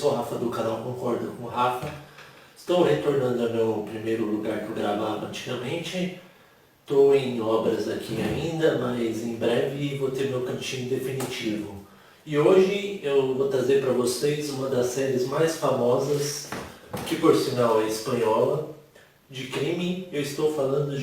sou o Rafa do canal Concordo com o Rafa. Estou retornando ao meu primeiro lugar que eu gravava antigamente. Estou em obras aqui ainda, mas em breve vou ter meu cantinho definitivo. E hoje eu vou trazer para vocês uma das séries mais famosas, que por sinal é espanhola, de crime. Eu estou falando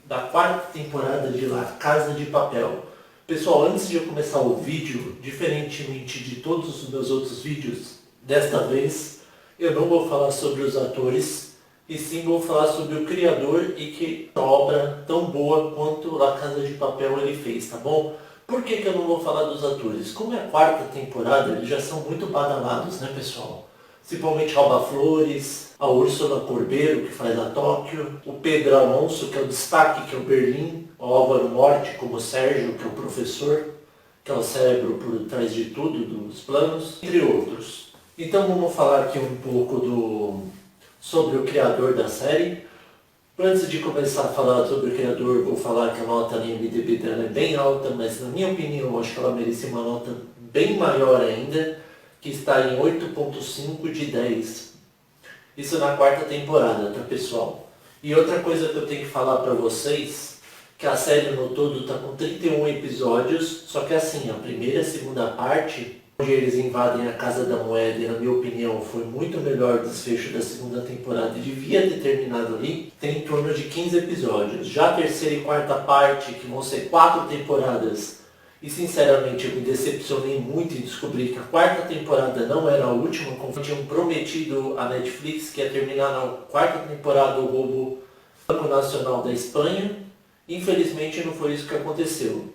da quarta temporada de La Casa de Papel. Pessoal, antes de eu começar o vídeo, diferentemente de todos os meus outros vídeos, desta vez eu não vou falar sobre os atores, e sim vou falar sobre o criador e que obra tão boa quanto La Casa de Papel ele fez, tá bom? Por que eu não vou falar dos atores? Como é a quarta temporada, eles já são muito badalados, né, pessoal? Principalmente Alba Flores, a Úrsula Corbeiro, que faz a Tóquio, o Pedro Alonso, que é o destaque, que é o Berlim, o Álvaro Morte, como o Sérgio, que é o professor, que é o cérebro por trás de tudo, dos planos, entre outros. Então vamos falar aqui um pouco sobre o criador da série. Antes de começar a falar sobre o criador, vou falar que a nota na IMDb dela é bem alta, mas na minha opinião, eu acho que ela merecia uma nota bem maior ainda, que está em 8.5 de 10. Isso na quarta temporada, tá, pessoal? E outra coisa que eu tenho que falar pra vocês, que a série no todo está com 31 episódios, só que assim, a primeira e a segunda parte, onde eles invadem a Casa da Moeda, e na minha opinião foi muito melhor o desfecho da segunda temporada e devia ter terminado ali, tem em torno de 15 episódios. Já a terceira e quarta parte, que vão ser 4 temporadas, e sinceramente eu me decepcionei muito em descobrir que a quarta temporada não era a última, como tinham prometido a Netflix, que ia terminar na quarta temporada o roubo do Banco Nacional da Espanha. Infelizmente não foi isso que aconteceu.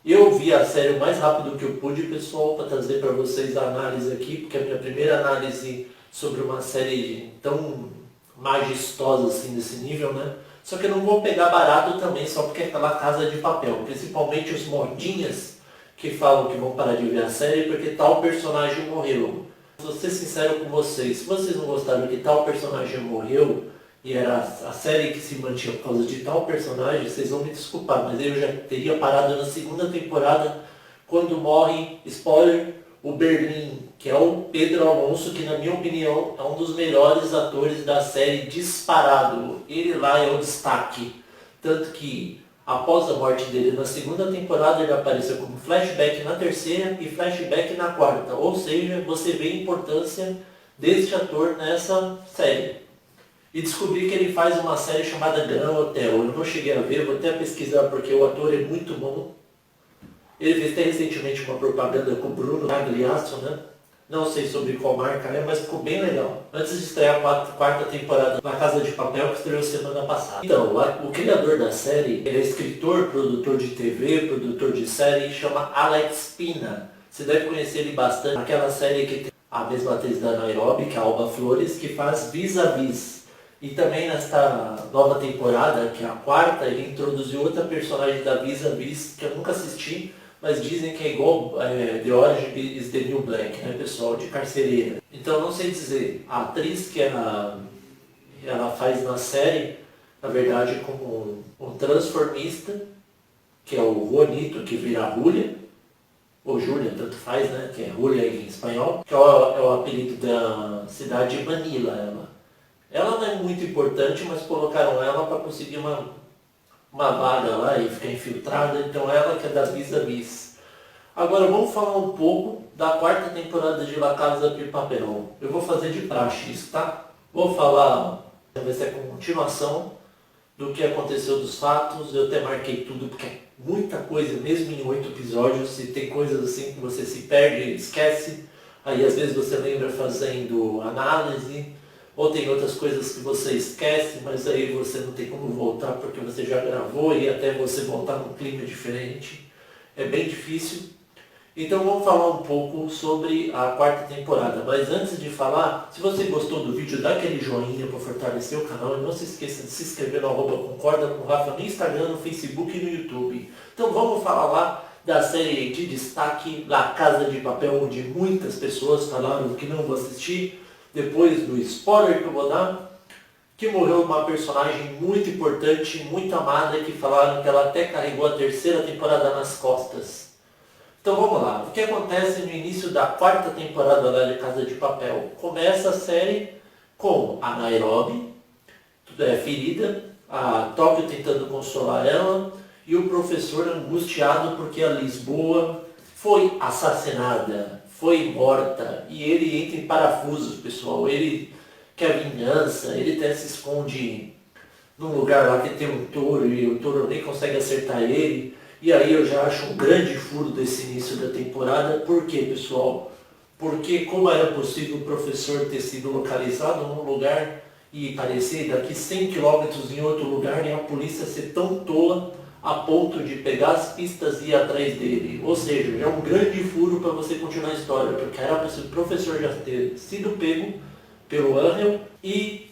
Eu vi a série o mais rápido que eu pude, pessoal, para trazer para vocês a análise aqui, porque é a minha primeira análise sobre uma série tão majestosa assim desse nível, né? Só que eu não vou pegar barato também só porque é aquela Casa de Papel, principalmente os modinhas que falam que vão parar de ver a série porque tal personagem morreu. Vou ser sincero com vocês, se vocês não gostaram que tal personagem morreu, e era a série que se mantinha por causa de tal personagem, vocês vão me desculpar, mas eu já teria parado na segunda temporada quando morre, spoiler, o Berlim, que é o Pedro Alonso, que na minha opinião é um dos melhores atores da série disparado. Ele lá é o destaque. Tanto que após a morte dele na segunda temporada ele apareceu como flashback na terceira e flashback na quarta. Ou seja, você vê a importância deste ator nessa série. E descobri que ele faz uma série chamada Gran Hotel. Eu não cheguei a ver, vou até pesquisar porque o ator é muito bom. Ele fez até recentemente uma propaganda com o Bruno Gagliasso, né? Não sei sobre qual marca é, mas ficou bem legal. Antes de estrear a quarta temporada na Casa de Papel, que estreou semana passada. Então, o criador da série, ele é escritor, produtor de TV, produtor de série, chama Alex Pina. Você deve conhecer ele bastante. Aquela série que tem a mesma atriz da Nairobi, que é a Alba Flores, que faz Vis-a-Vis. E também nesta nova temporada, que é a quarta, ele introduziu outra personagem da Vis-a-Vis, que eu nunca assisti, mas dizem que é igual The Orange is the New Black, né, pessoal, de carcereira. Então não sei dizer, a atriz que ela faz na série, na verdade como um transformista, que é o Juanito, que vira Julia, ou Júlia, tanto faz, né, que é Julia em espanhol, que é o apelido da cidade de Manila. Ela não é muito importante, mas colocaram ela para conseguir uma vaga lá e ficar infiltrada, então ela que é da Vis-a-Vis. Agora vamos falar um pouco da quarta temporada de La Casa de Papel. Eu vou fazer de praxe isso, tá? Vou falar, vai ser a continuação do que aconteceu dos fatos. Eu até marquei tudo porque é muita coisa, mesmo em 8 episódios, e tem coisas assim que você se perde, esquece. Aí às vezes você lembra fazendo análise. Ou tem outras coisas que você esquece, mas aí você não tem como voltar porque você já gravou e até você voltar num clima diferente. É bem difícil. Então vamos falar um pouco sobre a quarta temporada. Mas antes de falar, se você gostou do vídeo, dá aquele joinha para fortalecer o canal. E não se esqueça de se inscrever no @concorda com o Rafa no Instagram, no Facebook e no YouTube. Então vamos falar lá da série de destaque La Casa de Papel, onde muitas pessoas falaram que não vão assistir. Depois do spoiler que eu vou dar, que morreu uma personagem muito importante, muito amada, que falaram que ela até carregou a terceira temporada nas costas. Então vamos lá, o que acontece no início da quarta temporada lá de Casa de Papel? Começa a série com a Nairobi, ferida, a Tóquio tentando consolar ela e o professor angustiado porque a Lisboa foi assassinada, foi morta e ele entra em parafusos, pessoal. Ele quer vingança, ele até se esconde num lugar lá que tem um touro e o touro nem consegue acertar ele. E aí eu já acho um grande furo desse início da temporada. Por quê, pessoal? Porque como era possível o professor ter sido localizado num lugar e parecer daqui 100 quilômetros em outro lugar e a polícia ser tão tola a ponto de pegar as pistas e ir atrás dele. Ou seja, é um grande furo para você continuar a história, porque era possível o professor já ter sido pego pelo Angel e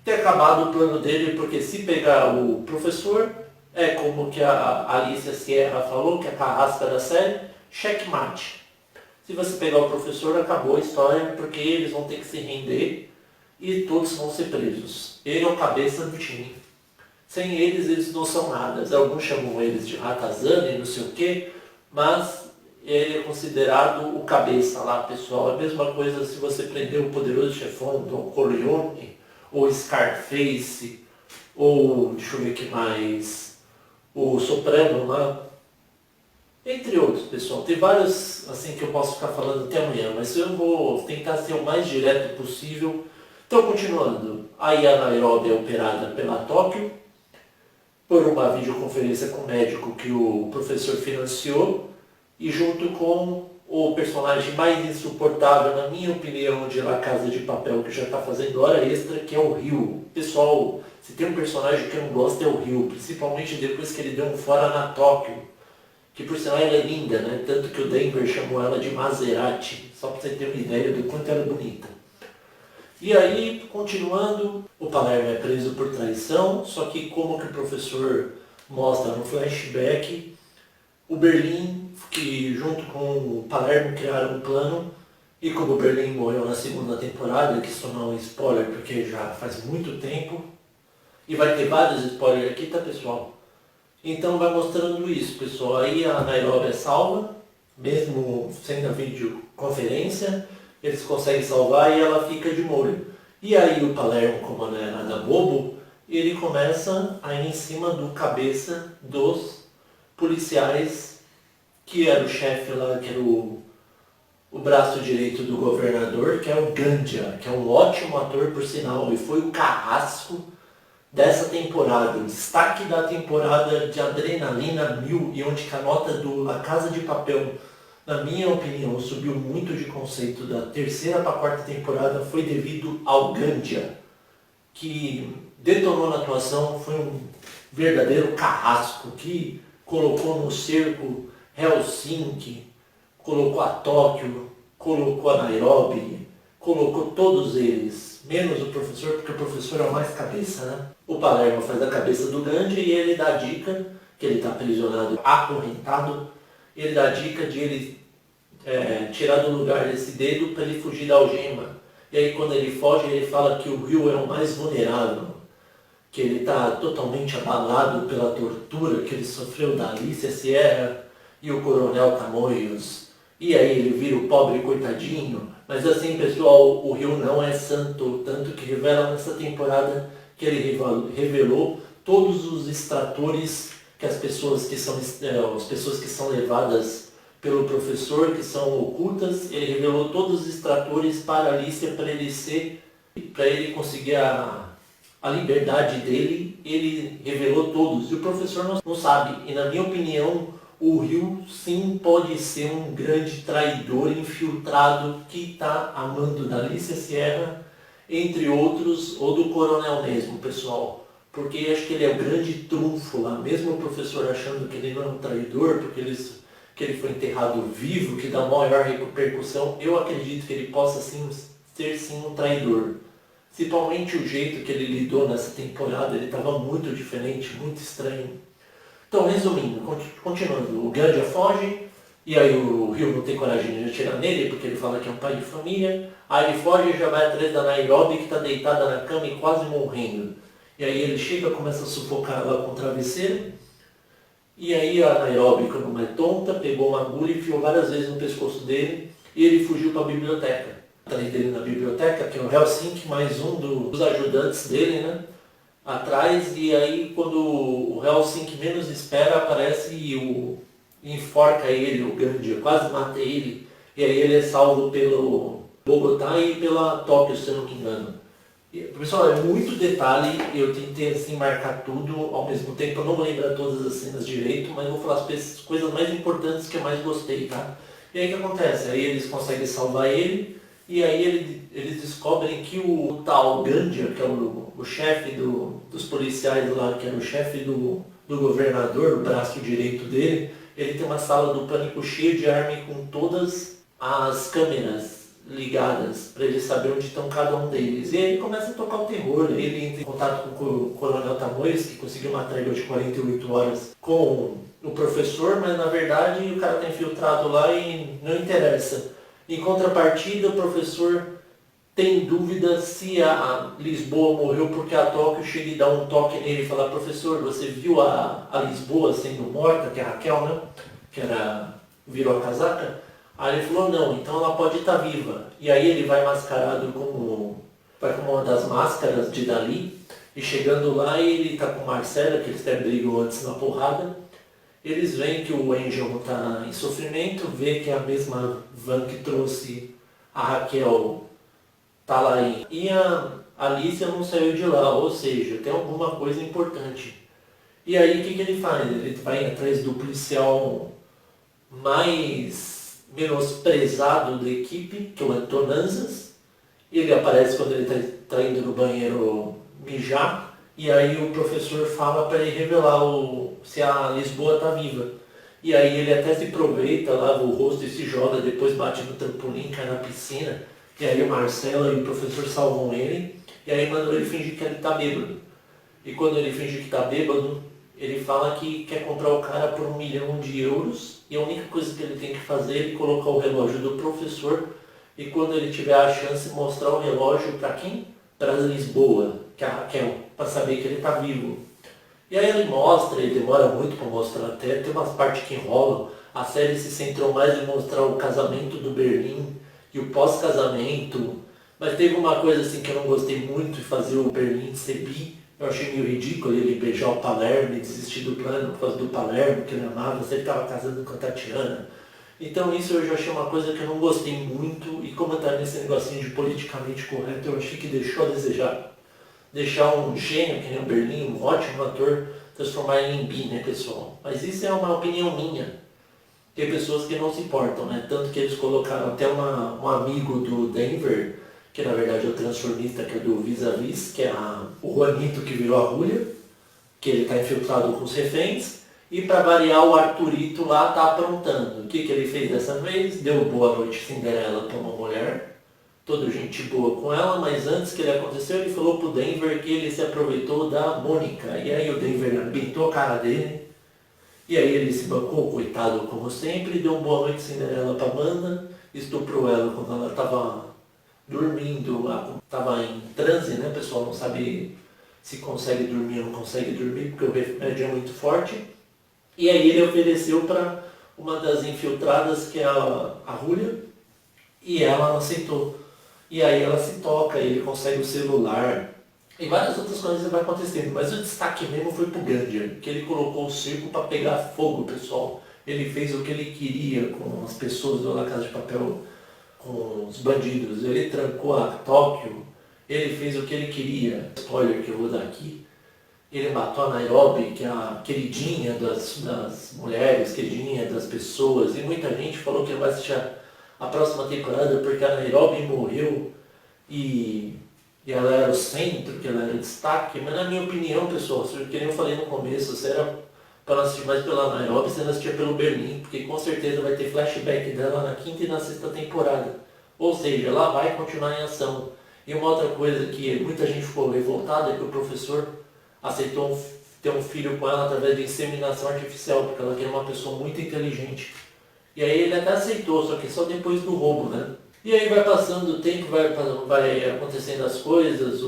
ter acabado o plano dele, porque se pegar o professor, é como que a Alicia Sierra falou, que é a carrasca da série, checkmate. Se você pegar o professor, acabou a história, porque eles vão ter que se render e todos vão ser presos. Ele é o cabeça do time. Sem eles, eles não são nada. Alguns chamam eles de ratazana e não sei o quê, mas ele é considerado o cabeça lá, pessoal. É a mesma coisa se você prender o poderoso chefão do Corleone, ou Scarface, ou, deixa eu ver o que mais, o Soprano lá, entre outros, pessoal. Tem vários assim que eu posso ficar falando até amanhã, mas eu vou tentar ser o mais direto possível. Então, continuando, aí a Nairobi é operada pela Tóquio, por uma videoconferência com o médico que o professor financiou, e junto com o personagem mais insuportável, na minha opinião, de La Casa de Papel, que já está fazendo hora extra, que é o Rio. Pessoal, se tem um personagem que eu não gosto é o Rio, principalmente depois que ele deu um fora na Tóquio, que por sinal ela é linda, né? Tanto que o Denver chamou ela de Maserati, só para você ter uma ideia do quanto ela é bonita. E aí, continuando, o Palermo é preso por traição, só que como que o professor mostra no flashback, o Berlim, que junto com o Palermo criaram um plano, e como o Berlim morreu na segunda temporada, que isso não é um spoiler porque já faz muito tempo, e vai ter vários spoilers aqui, tá, pessoal? Então vai mostrando isso, pessoal. Aí a Nairobi é salva, mesmo sem a videoconferência, eles conseguem salvar e ela fica de molho. E aí o Palermo, como não é nada bobo, ele começa a ir em cima do cabeça dos policiais, que era o chefe lá, que era o braço direito do governador, que é o Gandia, que é um ótimo ator por sinal, e foi o carrasco dessa temporada, o destaque da temporada de Adrenalina 1000, e onde que a nota do La Casa de Papel, na minha opinião, subiu muito de conceito da terceira para a quarta temporada, foi devido ao Gandia, que detonou na atuação, foi um verdadeiro carrasco, que colocou no cerco Helsinki, colocou a Tóquio, colocou a Nairobi, colocou todos eles, menos o professor, porque o professor é o mais cabeça, né? O Palermo faz a cabeça do Gandhi e ele dá a dica, que ele está aprisionado, acorrentado, ele dá a dica de ele tirar do lugar desse dedo para ele fugir da algema. E aí quando ele foge, ele fala que o Rio é o mais vulnerável, que ele está totalmente abalado pela tortura que ele sofreu da Alicia Sierra e o Coronel Tamoios. E aí ele vira o pobre coitadinho. Mas assim, pessoal, o Rio não é santo, tanto que revela nessa temporada que ele revelou todos os extratores que as pessoas que são levadas pelo professor, que são ocultas, ele revelou todos os extratores para Alicia, para ele conseguir a liberdade dele, ele revelou todos. E o professor não sabe. E na minha opinião, o Rio sim pode ser um grande traidor infiltrado que está amando da Alicia Sierra, entre outros, ou do coronel mesmo, pessoal. Porque acho que ele é o grande trunfo lá, mesmo o professor achando que ele não é um traidor, porque que ele foi enterrado vivo, que dá maior repercussão, eu acredito que ele possa sim ser sim um traidor. Principalmente o jeito que ele lidou nessa temporada, ele estava muito diferente, muito estranho. Então, resumindo, continuando, o Gandia foge, e aí o Rio não tem coragem de atirar nele, porque ele fala que é um pai de família. Aí ele foge e já vai atrás da Nairobi, que está deitada na cama e quase morrendo. E aí ele chega, começa a sufocar ela com o travesseiro, E aí a Nairobi, como não é tonta, pegou uma agulha e enfiou várias vezes no pescoço dele e ele fugiu para a biblioteca. Atrás dele na biblioteca, que é o Helsinki, mais um dos ajudantes dele, né? Atrás, e aí quando o Helsinki menos espera, aparece e enforca ele, o Gandia, quase mata ele. E aí ele é salvo pelo Bogotá e pela Tóquio, se eu não me engano. Pessoal, é muito detalhe, eu tentei assim marcar tudo ao mesmo tempo, eu não vou lembrar todas as cenas direito, mas vou falar as coisas mais importantes que eu mais gostei, tá? E aí o que acontece? Aí eles conseguem salvar ele, e aí eles descobrem que o tal Gandia, que é o chefe dos policiais lá, que era o chefe do governador, o braço direito dele, ele tem uma sala do pânico cheia de arma e com todas as câmeras ligadas para ele saber onde estão cada um deles. E aí começa a tocar o terror, ele entra em contato com o Coronel Tamoios, que conseguiu uma trégua de 48 horas com o professor, mas na verdade o cara está infiltrado lá e não interessa. Em contrapartida, o professor tem dúvida se a Lisboa morreu porque a Tóquio chega e dá um toque nele e fala: professor, você viu a Lisboa sendo morta, que é a Raquel, né? Que virou a casaca? Aí ele falou: não, então ela pode estar viva. E aí ele vai mascarado vai com uma das máscaras de Dali, e chegando lá ele está com Marcela, que eles até brigam antes na porrada. Eles veem que o Angel está em sofrimento, vê que é a mesma van que trouxe a Raquel tá lá aí. E a Alicia não saiu de lá, ou seja, tem alguma coisa importante. E aí o que ele faz? Ele vai atrás do policial mais menosprezado da equipe, que é o Antonanzas. Ele aparece quando ele está indo no banheiro mijar, e aí o professor fala para ele revelar se a Lisboa está viva. E aí ele até se aproveita, lava o rosto e se joga, depois bate no trampolim, cai na piscina. E aí o Marcelo e o professor salvam ele, e aí mandam ele fingir que ele está bêbado. E quando ele finge que está bêbado, ele fala que quer comprar o cara por 1 milhão de euros, e a única coisa que ele tem que fazer é colocar o relógio do professor, e quando ele tiver a chance, mostrar o relógio para quem? Para Lisboa, que é a Raquel, para saber que ele está vivo. E aí ele mostra, ele demora muito para mostrar até, tem umas partes que enrolam. A série se centrou mais em mostrar o casamento do Berlim e o pós-casamento, mas teve uma coisa assim que eu não gostei muito, de fazer o Berlim ser bi. Eu achei meio ridículo ele beijar o Palermo e desistir do plano por causa do Palermo, que ele amava, sempre estava casando com a Tatiana. Então isso eu já achei uma coisa que eu não gostei muito, e como está nesse negocinho de politicamente correto, eu achei que deixou a desejar. Deixar um gênio que nem o Berlim, um ótimo ator, transformar ele em bi, né, pessoal? Mas isso é uma opinião minha. Tem pessoas que não se importam, né? Tanto que eles colocaram até um amigo do Denver, que na verdade é o transformista, que é do Vis-a-Vis, que é o Juanito que virou a Julia, que ele está infiltrado com os reféns. E para variar, o Arthurito lá está aprontando. O que ele fez dessa vez? Deu boa noite Cinderela para uma mulher, toda gente boa com ela, mas antes que ele aconteceu, ele falou pro Denver que ele se aproveitou da Mônica. E aí o Denver arrebentou a cara dele, e aí ele se bancou, coitado como sempre, deu uma boa noite Cinderela pra Amanda, estuprou ela quando ela estava dormindo, estava em transe, né? O pessoal não sabe se consegue dormir ou não consegue dormir, porque o remédio é muito forte. E aí ele ofereceu para uma das infiltradas, que é a Julia, e ela aceitou. E aí ela se toca, ele consegue o celular, e várias outras coisas vão acontecendo. Mas o destaque mesmo foi pro Gandia, que ele colocou o circo para pegar fogo, pessoal. Ele fez o que ele queria com as pessoas do La Casa de Papel, com os bandidos. Ele trancou a Tóquio, ele fez o que ele queria. Spoiler que eu vou dar aqui. Ele matou a Nairobi, que é a queridinha das mulheres, queridinha das pessoas. E muita gente falou que vai assistir a próxima temporada porque a Nairobi morreu e ela era o centro, que ela era o destaque. Mas na minha opinião, pessoal, que nem eu falei no começo, você era para não assistir mais pela Nairobi, você não assistia pelo Berlim, porque com certeza vai ter flashback dela na 5ª e na 6ª temporada. Ou seja, ela vai continuar em ação. E uma outra coisa que muita gente ficou revoltada é que o professor aceitou ter um filho com ela através de inseminação artificial, porque ela queria uma pessoa muito inteligente. E aí ele até aceitou, só que só depois do roubo, né? E aí vai passando o tempo, vai acontecendo as coisas,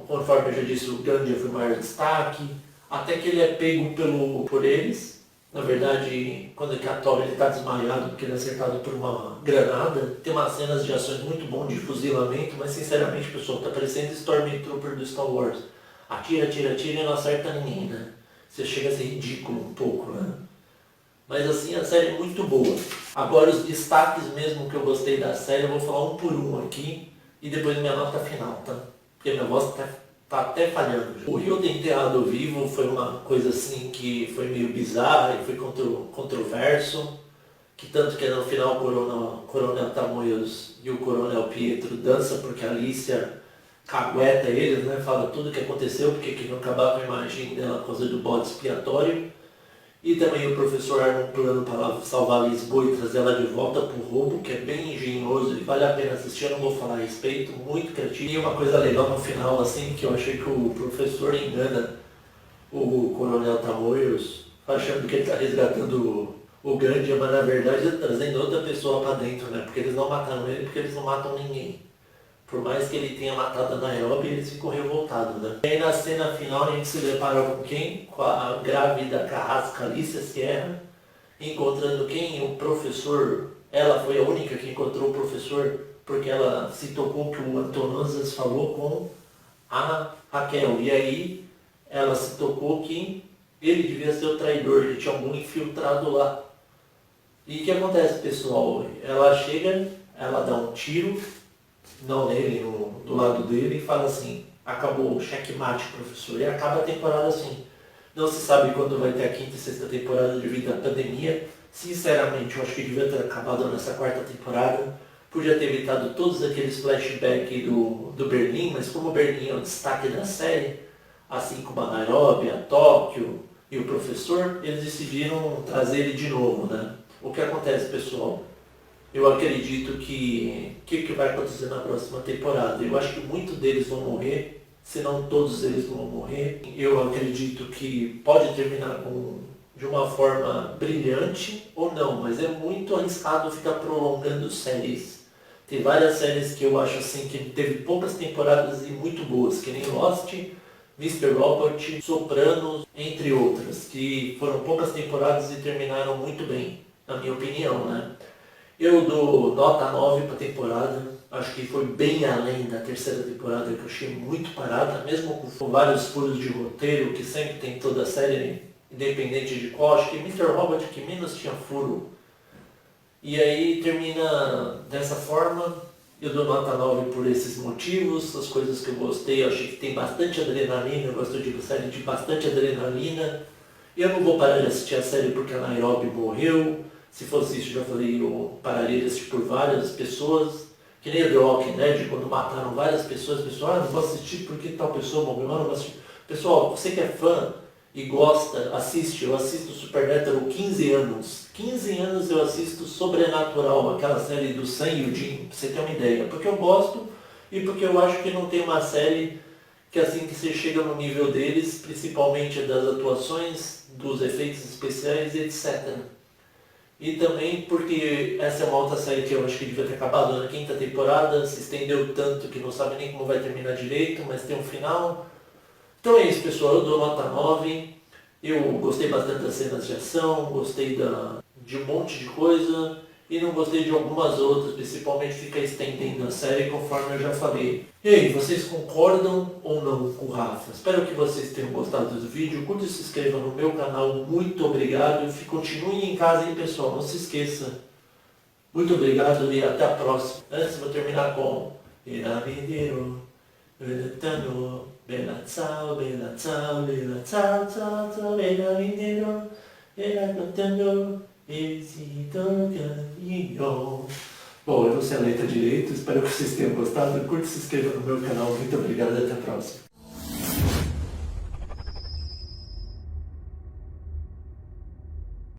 conforme eu já disse, o Gandia foi o maior destaque, até que ele é pego por eles, Na verdade, quando o Católico ele tá desmaiado porque ele é acertado por uma granada, tem umas cenas de ações muito bom de fuzilamento, mas sinceramente, pessoal, tá parecendo Stormtrooper do Star Wars. Atira, atira, atira e não acerta ninguém, né? Você chega a ser ridículo um pouco, né? Mas assim, a série é muito boa. Agora os destaques mesmo que eu gostei da série, eu vou falar um por um aqui e depois minha nota final, tá? Porque minha voz tá até falhando. O Rio de Enterrado Vivo foi uma coisa assim que foi meio bizarra e foi controverso. Que tanto que no final o Coronel Tamoios e o Coronel Pietro dançam porque a Alicia cagueta eles, né? Fala tudo o que aconteceu, porque queriam acabar com a imagem dela por causa do bode expiatório. E também o professor arma um plano para salvar Lisboa e trazer ela de volta para o roubo, que é bem engenhoso e vale a pena assistir, eu não vou falar a respeito, muito criativo. E uma coisa legal no final, assim, que eu achei que o professor engana o Coronel Tamoios, achando que ele está resgatando o Gandia, mas na verdade ele está trazendo outra pessoa para dentro, né? Porque eles não mataram ele, porque eles não matam ninguém. Por mais que ele tenha matado a Nairobi, eles ficam revoltados, né? E aí na cena final a gente se depara com quem? Com a grávida carrasca Alicia Sierra, encontrando quem? O professor. Ela foi a única que encontrou o professor, porque ela se tocou que o Antonosas falou com a Raquel. E aí ela se tocou que ele devia ser o traidor, que tinha algum infiltrado lá. E o que acontece, pessoal? Ela chega, ela dá um tiro, não nele, do lado dele, e fala assim, acabou o checkmate, professor, e acaba a temporada assim. Não se sabe quando vai ter a quinta e sexta temporada devido à pandemia. Sinceramente, eu acho que devia ter acabado nessa quarta temporada. Podia ter evitado todos aqueles flashbacks do Berlim, mas como o Berlim é o destaque da série, assim como a Nairobi, a Tóquio e o professor, eles decidiram trazer ele de novo, né? O que acontece, pessoal? Eu acredito que vai acontecer na próxima temporada. Eu acho que muitos deles vão morrer, se não todos eles vão morrer. Eu acredito que pode terminar de uma forma brilhante ou não, mas é muito arriscado ficar prolongando séries. Tem várias séries que eu acho assim que teve poucas temporadas e muito boas, que nem Lost, Mr. Robot, Sopranos, entre outras, que foram poucas temporadas e terminaram muito bem, na minha opinião, né? Eu dou nota 9 para a temporada, acho que foi bem além da terceira temporada, que eu achei muito parada, mesmo com vários furos de roteiro, que sempre tem toda a série, independente de qual, acho que Mr. Robot que menos tinha furo. E aí termina dessa forma, eu dou nota 9 por esses motivos, as coisas que eu gostei, eu achei que tem bastante adrenalina, eu gosto de série de bastante adrenalina. Eu não vou parar de assistir a série porque a Nairobi morreu. Se fosse isso, já falei, eu pararia de assistir por várias pessoas. Que nem The Walking Dead, quando mataram várias pessoas, não vou assistir porque tal pessoa morreu, não vou assistir. Pessoal, você que é fã e gosta, assiste. Eu assisto Supernatural 15 anos. 15 anos eu assisto Sobrenatural, aquela série do Sam e o Jim, pra você ter uma ideia. Porque eu gosto e porque eu acho que não tem uma série que assim que você chega no nível deles, principalmente das atuações, dos efeitos especiais, etc. E também porque essa é uma outra série que eu acho que devia ter acabado na quinta temporada, se estendeu tanto que não sabe nem como vai terminar direito, mas tem um final. Então é isso, pessoal, eu dou nota 9. Eu gostei bastante das cenas de ação, gostei de um monte de coisa e não gostei de algumas outras, principalmente ficar estendendo a série conforme eu já falei. E aí, vocês concordam ou não com o Rafa? Espero que vocês tenham gostado do vídeo, curta e se inscreva no meu canal, muito obrigado e continuem em casa, hein, pessoal, não se esqueça. Muito obrigado e até a próxima. Antes vou terminar com Era Mineiro, Beletano, Bela Tchau, Bela Tchau, Bela Tchau, Tchau, Tchau, Era Mineiro, Era Cantando, esse caminho. Bom, eu não sei a letra direito, espero que vocês tenham gostado. Curta e se inscreva no meu canal. Muito obrigado e até a próxima.